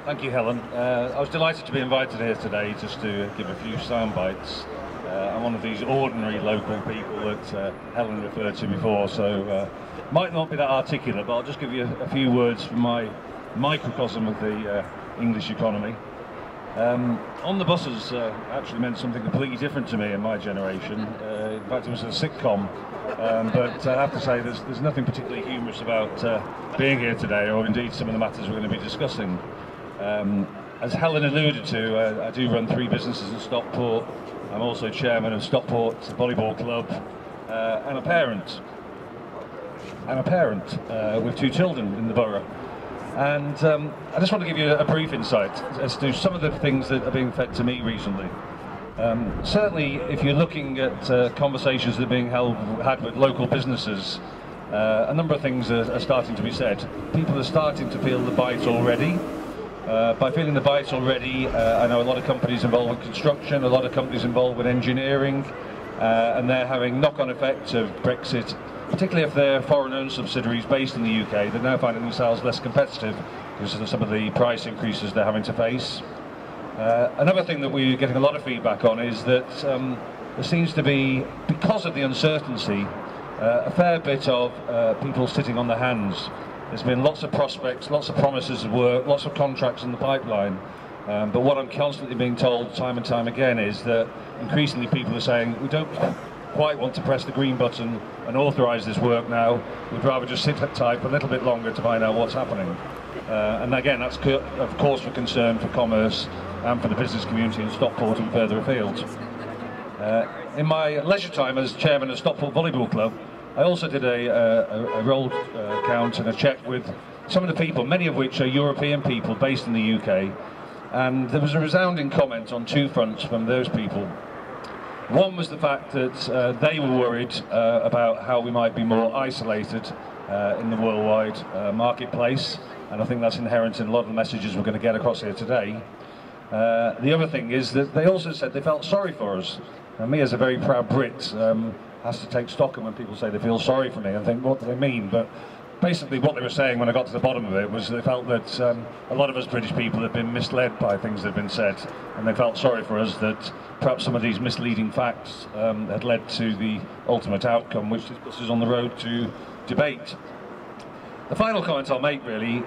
Thank you, Helen. I was delighted to be invited here today just to give a few sound bites. I'm one of these ordinary local people that Helen referred to before, so might not be that articulate, but I'll just give you a few words from my microcosm of the English economy. On the buses actually meant something completely different to me in my generation. In fact, it was a sitcom. But I have to say there's nothing particularly humorous about being here today, or indeed some of the matters we're going to be discussing. As Helen alluded to, I do run 3 businesses in Stockport. I'm also chairman of Stockport Volleyball Club, and a parent with 2 children in the borough. And I just want to give you a brief insight as to some of the things that are being fed to me recently. Certainly, if you're looking at conversations that are being had with local businesses, a number of things are starting to be said. People are starting to feel the bite already. By feeling the bite already, I know a lot of companies involved in construction, a lot of companies involved with engineering, and they're having knock-on effects of Brexit, particularly if they're foreign-owned subsidiaries based in the UK. They're now finding themselves less competitive because of some of the price increases they're having to face. Another thing that we're getting a lot of feedback on is that there seems to be, because of the uncertainty, a fair bit of people sitting on their hands. There's been lots of prospects, lots of promises of work, lots of contracts in the pipeline. But what I'm constantly being told time and time again is that increasingly people are saying, we don't quite want to press the green button and authorise this work now. We'd rather just sit tight for a little bit longer to find out what's happening. And again, that's of course for concern for commerce and for the business community in Stockport and further afield. In my leisure time as chairman of Stockport Volleyball Club, I also did a roll count and a check with some of the people, many of which are European people based in the UK, and there was a resounding comment on 2 fronts from those people. One was the fact that they were worried about how we might be more isolated in the worldwide marketplace, and I think that's inherent in a lot of the messages we're going to get across here today. The other thing is that they also said they felt sorry for us. And me, as a very proud Brit, has to take stock of when people say they feel sorry for me and think, what do they mean? But basically what they were saying when I got to the bottom of it was they felt that a lot of us British people had been misled by things that had been said, and they felt sorry for us that perhaps some of these misleading facts had led to the ultimate outcome, which is on the road to debate. The final comment I'll make really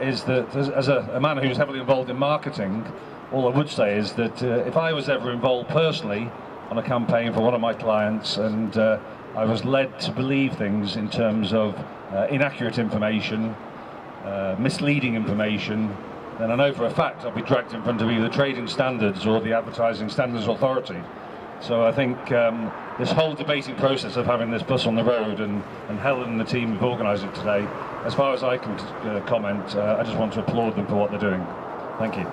is that as a man who's heavily involved in marketing, all I would say is that if I was ever involved personally on a campaign for one of my clients and I was led to believe things in terms of inaccurate information, misleading information, then I know for a fact I'll be dragged in front of either the Trading Standards or the Advertising Standards Authority. So I think this whole debating process of having this bus on the road, and Helen and the team who've organised it today, as far as I can comment, I just want to applaud them for what they're doing. Thank you.